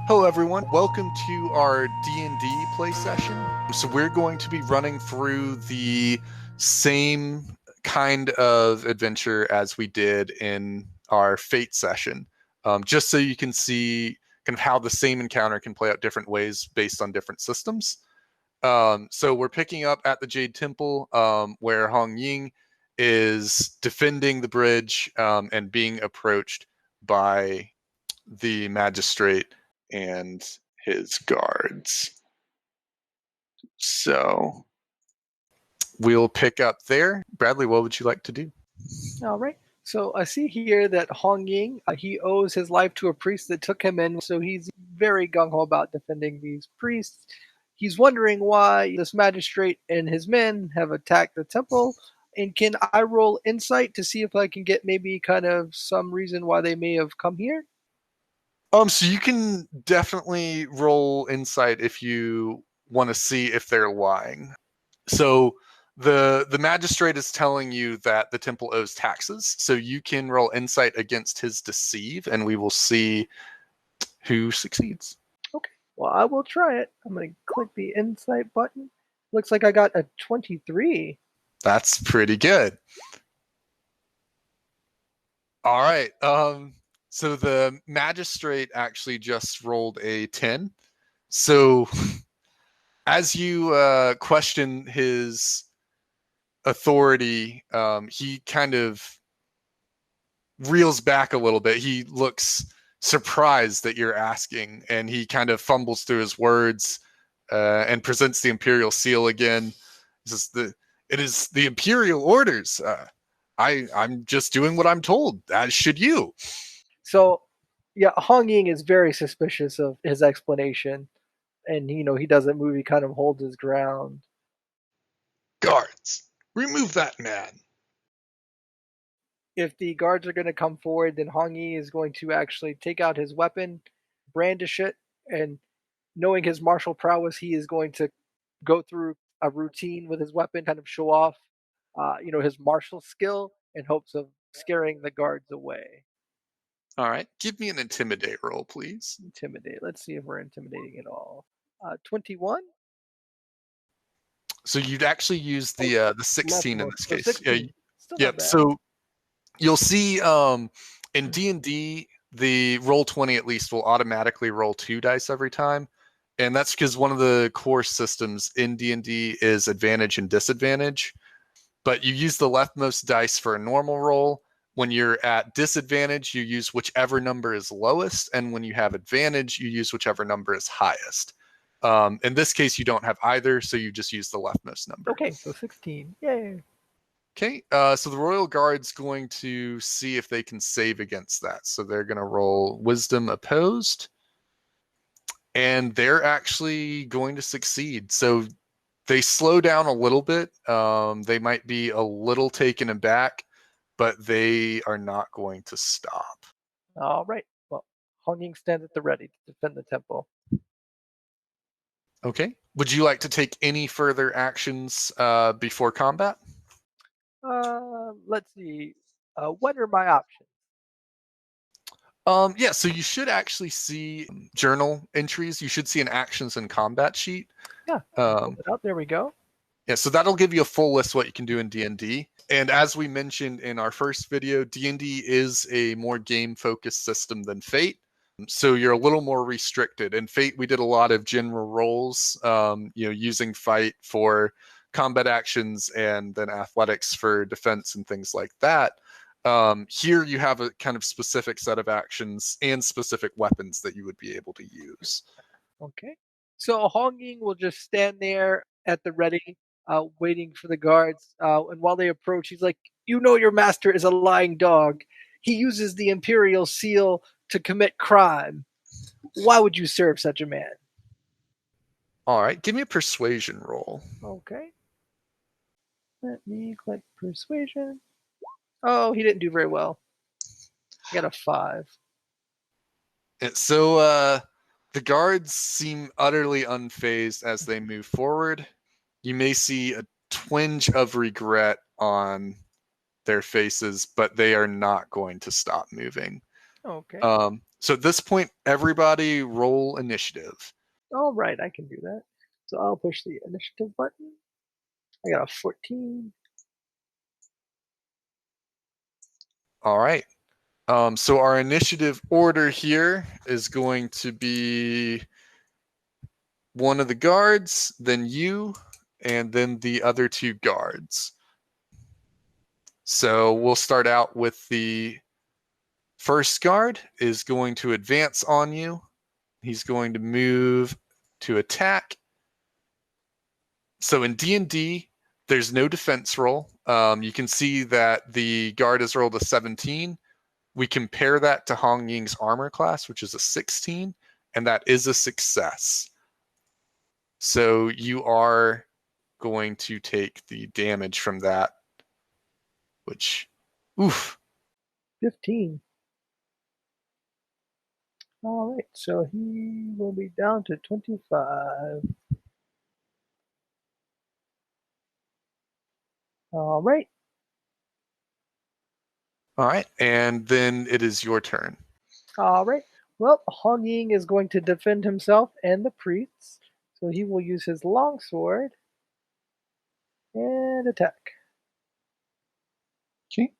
Hello everyone, welcome to our D&D play session. So we're going to be running through the same kind of adventure as we did in our Fate session, just so you can see kind of how the same encounter can play out different ways based on different systems. So we're picking up at the Jade Temple, where Hong Ying is defending the bridge and being approached by the magistrate and his guards. So we'll pick up there. Bradley, what would you like to do? All right. So I see here that Hong Ying, he owes his life to a priest that took him in, so he's very gung-ho about defending these priests. He's wondering why this magistrate and his men have attacked the temple, and can I roll insight to see if I can get maybe kind of some reason why they may have come here? So you can definitely roll insight if you want to see if they're lying. So the magistrate is telling you that the temple owes taxes, so you can roll insight against his deceive, and we will see who succeeds. Okay. Well, I will try it. I'm going to click the insight button. Looks like I got a 23. That's pretty good. All right. So the magistrate actually just rolled a 10. So as you question his authority, he kind of reels back a little bit. He looks surprised that you're asking, and he kind of fumbles through his words and presents the imperial seal again. He says, it is the imperial orders. I'm just doing what I'm told, as should you. So, yeah, Hong Ying is very suspicious of his explanation, and he doesn't move. He kind of holds his ground. Guards, remove that man. If the guards are going to come forward, then Hong Ying is going to actually take out his weapon, brandish it, and knowing his martial prowess, he is going to go through a routine with his weapon, kind of show off, his martial skill in hopes of scaring the guards away. All right, give me an intimidate roll, please. Intimidate. Let's see if we're intimidating at all. 21. So you'd actually use the 16 in this case. 16. Yep. So you'll see in D&D, the roll 20 at least will automatically roll 2 dice every time. And that's because one of the core systems in D&D is advantage and disadvantage. But you use the leftmost dice for a normal roll. When you're at disadvantage, you use whichever number is lowest. And when you have advantage, you use whichever number is highest. In this case, you don't have either, so you just use the leftmost number. Okay, so 16. Yay. Okay, so the Royal Guard's going to see if they can save against that. So they're going to roll Wisdom opposed. And they're actually going to succeed. So they slow down a little bit. They might be a little taken aback, but they are not going to stop. All right. Well, Hong Ying stands at the ready to defend the temple. Okay. Would you like to take any further actions before combat? Let's see. What are my options? Yeah, so you should actually see journal entries. You should see an actions and combat sheet. Yeah, there we go. Yeah, so that'll give you a full list of what you can do in D&D. And as we mentioned in our first video, D&D is a more game-focused system than Fate. So you're a little more restricted. In Fate, we did a lot of general roles, using fight for combat actions and then athletics for defense and things like that. Here you have a kind of specific set of actions and specific weapons that you would be able to use. Okay. So Hong Ying will just stand there at the ready, waiting for the guards. And while they approach, he's like, your master is a lying dog. He uses the imperial seal to commit crime. Why would you serve such a man? All right, give me a persuasion roll. Okay. Let me click persuasion. Oh, he didn't do very well. He got a 5. And so the guards seem utterly unfazed as they move forward. You may see a twinge of regret on their faces, but they are not going to stop moving. Okay. So at this point, everybody roll initiative. All right, I can do that. So I'll push the initiative button. I got a 14. All right. So our initiative order here is going to be one of the guards, then you, and then the other two guards. So we'll start out with the first guard is going to advance on you. He's going to move to attack. So in D&D, there's no defense roll. You can see that the guard has rolled a 17. We compare that to Hong Ying's armor class, which is a 16, and that is a success. So you are going to take the damage from that, which, oof. 15. All right, so he will be down to 25. All right. All right, and then it is your turn. All right. Well, Hong Ying is going to defend himself and the priests. So he will use his longsword and attack. Okay.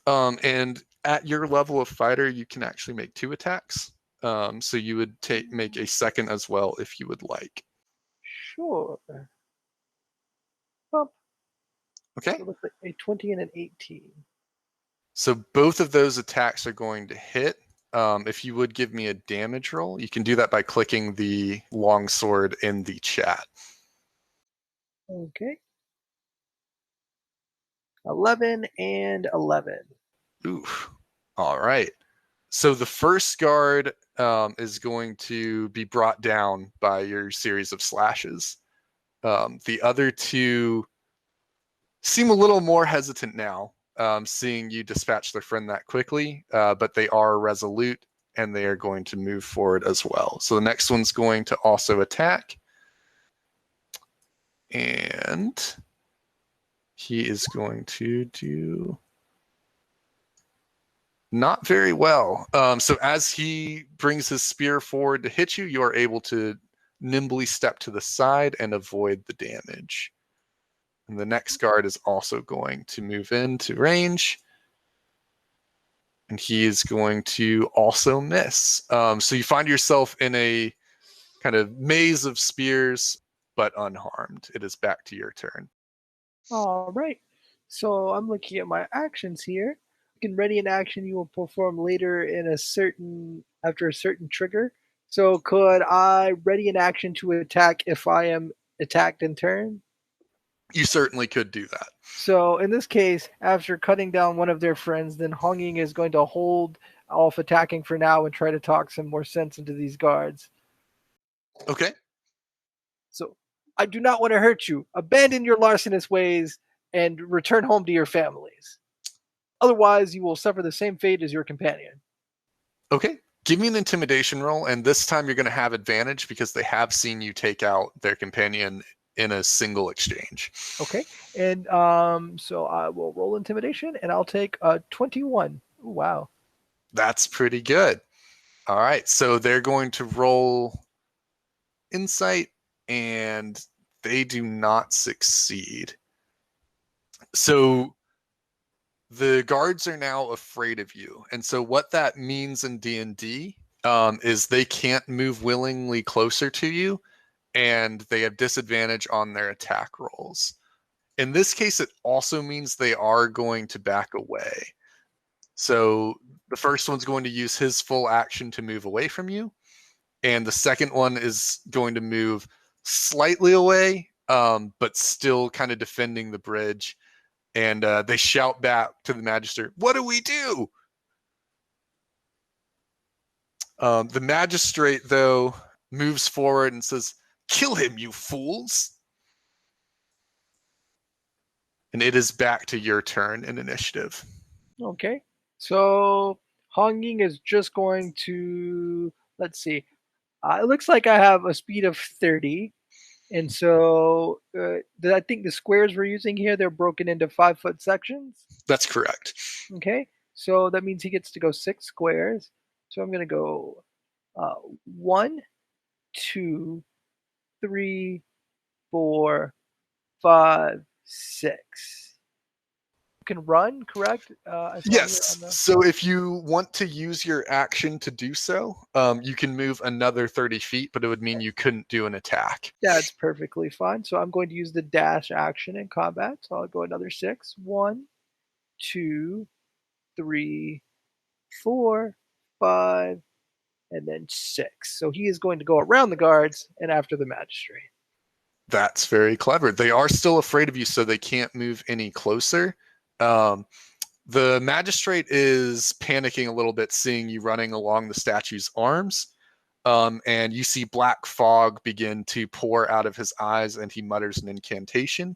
And at your level of fighter, you can actually make 2 attacks. So you would make a second as well if you would like. Sure. Bump. Okay. So it looks like a 20 and an 18. So both of those attacks are going to hit. If you would give me a damage roll, you can do that by clicking the longsword in the chat. Okay. 11 and 11. Oof. All right. So the first guard is going to be brought down by your series of slashes. The other two seem a little more hesitant now, seeing you dispatch their friend that quickly, but they are resolute and they are going to move forward as well. So the next one's going to also attack. And he is going to do not very well. So as he brings his spear forward to hit you, you are able to nimbly step to the side and avoid the damage. And the next guard is also going to move into range. And he is going to also miss. So you find yourself in a kind of maze of spears, but unharmed. It is back to your turn. All right. So I'm looking at my actions here. You can ready an action you will perform later in a certain after a certain trigger. So could I ready an action to attack if I am attacked in turn? You certainly could do that. So in this case, after cutting down one of their friends, then Hong Ying is going to hold off attacking for now and try to talk some more sense into these guards. Okay. So I do not want to hurt you. Abandon your larcenous ways and return home to your families. Otherwise, you will suffer the same fate as your companion. Okay. Give me an intimidation roll, and this time you're going to have advantage because they have seen you take out their companion in a single exchange. Okay, and so I will roll intimidation, and I'll take a 21. Ooh, wow. That's pretty good. All right. So they're going to roll insight, and they do not succeed. So the guards are now afraid of you, and so what that means in D&D is they can't move willingly closer to you, and they have disadvantage on their attack rolls. In this case, it also means they are going to back away. So the first one's going to use his full action to move away from you, and the second one is going to move slightly away, but still kind of defending the bridge. And they shout back to the magistrate, "What do we do?" The magistrate, though, moves forward and says, "Kill him, you fools!" And it is back to your turn in initiative. Okay, so Hong Ying is just going to, let's see, it looks like I have a speed of 30. And so I think the squares we're using here, they're broken into 5-foot sections. That's correct. Okay, so that means he gets to go 6 squares. So I'm going to go uh, 1, 2, 3, 4, 5, 6. You can run, correct? I saw here on Yes. the. So if you want to use your action to do so, you can move another 30 feet, but it would mean you couldn't do an attack. That's perfectly fine. So I'm going to use the dash action in combat. So I'll go another 6. 1, 2, 3, 4, 5, and then 6. So he is going to go around the guards and after the magistrate. That's very clever. They are still afraid of you, so they can't move any closer. Um, the magistrate is panicking a little bit, seeing you running along the statue's arms. And you see black fog begin to pour out of his eyes, and he mutters an incantation.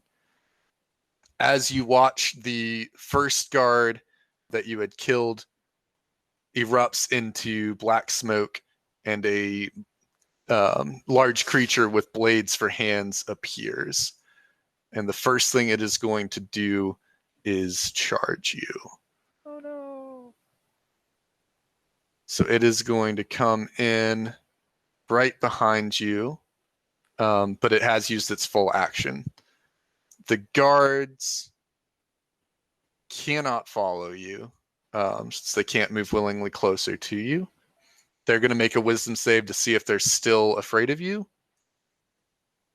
As you watch the first guard that you had killed erupts into black smoke, and a large creature with blades for hands appears. And the first thing it is going to do is charge you. Oh no. So it is going to come in right behind you, but it has used its full action. The guards cannot follow you, since they can't move willingly closer to you. They're going to make a wisdom save to see if they're still afraid of you.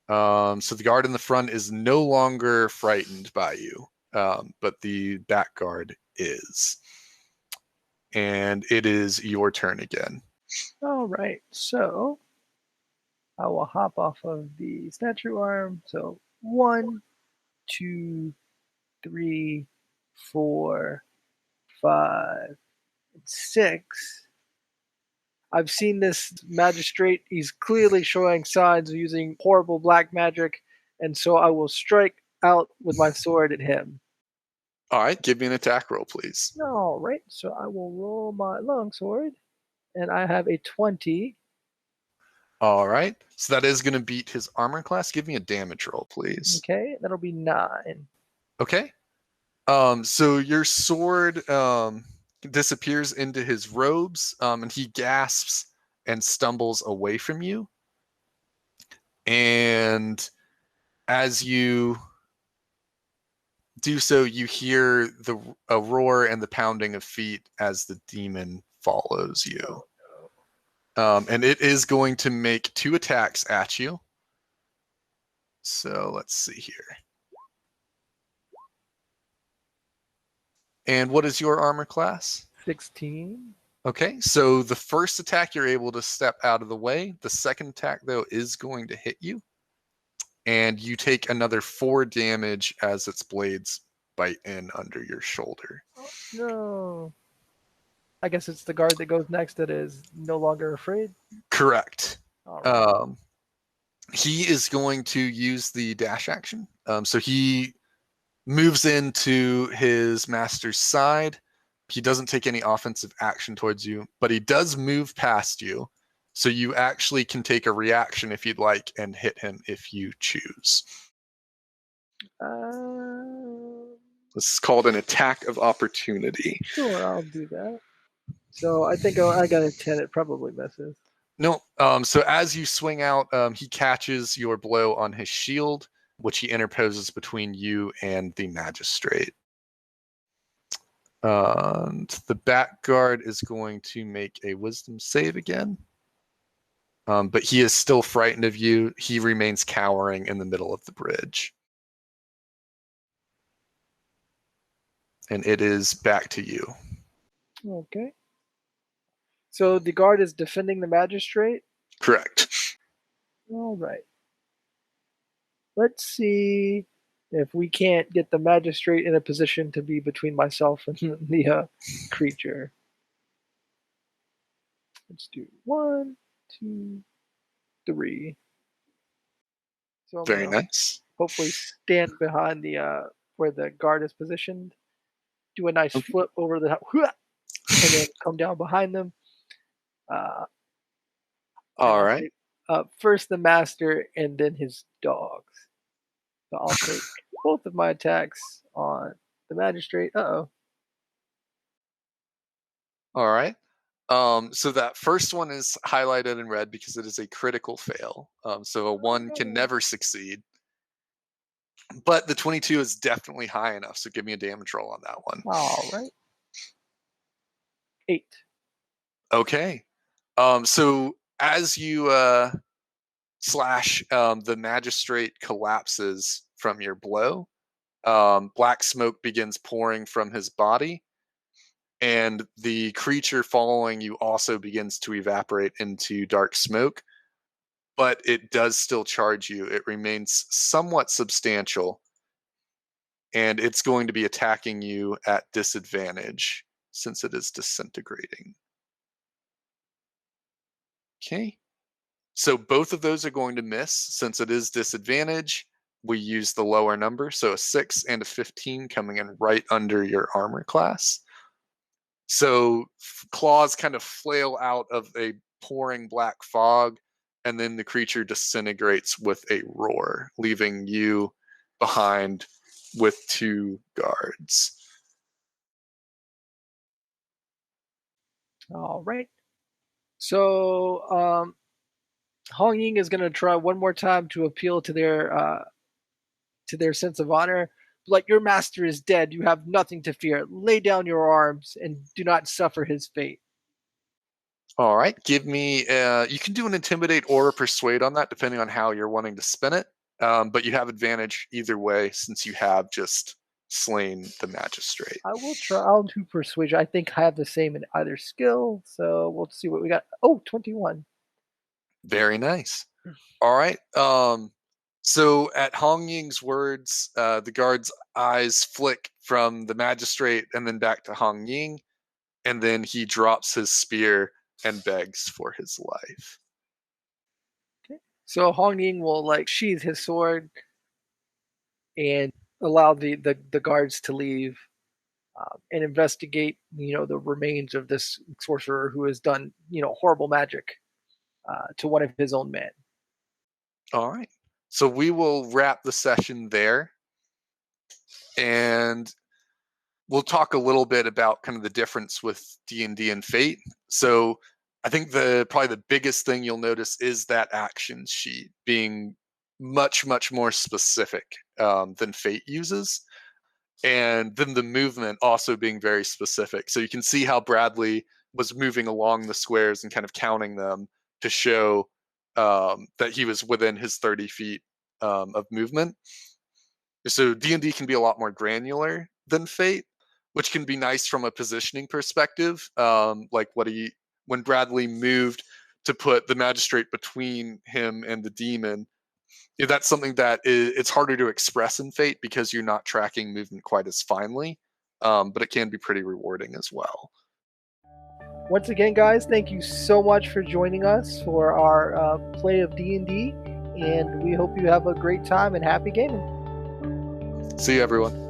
So the guard in the front is no longer frightened by you, but the back guard is. And it is your turn again. All right. So I will hop off of the statue arm. So 1, 2, 3, 4, 5, 6. I've seen this magistrate. He's clearly showing signs of using horrible black magic, and so I will strike out with my sword at him. All right, give me an attack roll, please. All right, so I will roll my longsword, and I have a 20. All right, so that is going to beat his armor class. Give me a damage roll, please. Okay, that'll be 9. Okay. So your sword disappears into his robes, and he gasps and stumbles away from you. And as you do so, you hear a roar and the pounding of feet as the demon follows you. And it is going to make 2 attacks at you. So let's see here. And what is your armor class? 16. Okay, so the first attack you're able to step out of the way. The second attack, though, is going to hit you. And you take another 4 damage as its blades bite in under your shoulder. Oh, no. I guess it's the guard that goes next that is no longer afraid. Correct. All right. He is going to use the dash action. So he moves into his master's side. He doesn't take any offensive action towards you, but he does move past you. So you actually can take a reaction if you'd like and hit him if you choose. This is called an attack of opportunity. Sure, I'll do that. So I think I got a 10. It probably misses. No. So as you swing out, he catches your blow on his shield, which he interposes between you and the magistrate. And the back guard is going to make a wisdom save again. But he is still frightened of you. He remains cowering in the middle of the bridge. And it is back to you. Okay. So the guard is defending the magistrate? Correct. All right. Let's see if we can't get the magistrate in a position to be between myself and the creature. Let's do 1, 2, 3. So I'm Very gonna nice. hopefully stand behind the where the guard is positioned, do a nice Okay. flip over the and then come down behind them. And All I'll right. say first the master and then his dogs. So I'll take both of my attacks on the magistrate. Uh-oh. All right. So that first one is highlighted in red because it is a critical fail. So a Oh, 1 can no. never succeed. But the 22 is definitely high enough, so give me a damage roll on that one. All right. 8. Okay. So as you slash, the magistrate collapses from your blow. Black smoke begins pouring from his body, and the creature following you also begins to evaporate into dark smoke, but it does still charge you. It remains somewhat substantial, and it's going to be attacking you at disadvantage since it is disintegrating. Okay. So both of those are going to miss since it is disadvantage. We use the lower number, so a 6 and a 15 coming in right under your armor class. So claws kind of flail out of a pouring black fog, and then the creature disintegrates with a roar, leaving you behind with 2 guards. All right. So Hong Ying is going to try one more time to appeal to their sense of honor. Like, your master is dead. You have nothing to fear. Lay down your arms and do not suffer his fate. All right, give me. You can do an intimidate or a persuade on that, depending on how you're wanting to spin it. But you have advantage either way since you have just slain the magistrate. I will try. I'll do persuasion. I think I have the same in either skill. So we'll see what we got. Oh, 21. Very nice. All right. So at Hong Ying's words, the guard's eyes flick from the magistrate and then back to Hong Ying, and then he drops his spear and begs for his life. Okay. So Hong Ying will like sheathe his sword and allow the guards to leave and investigate, the remains of this sorcerer who has done, horrible magic to one of his own men. All right. So we will wrap the session there, and we'll talk a little bit about kind of the difference with D&D and Fate. So I think probably the biggest thing you'll notice is that action sheet being much more specific than Fate uses, and then the movement also being very specific. So you can see how Bradley was moving along the squares and kind of counting them to show that he was within his 30 feet of movement. So D&D can be a lot more granular than Fate, which can be nice from a positioning perspective. Like when Bradley moved to put the magistrate between him and the demon, that's something that it's harder to express in Fate because you're not tracking movement quite as finely, but it can be pretty rewarding as well. Once again, guys, thank you so much for joining us for our play of D&D, and we hope you have a great time and happy gaming. See you, everyone.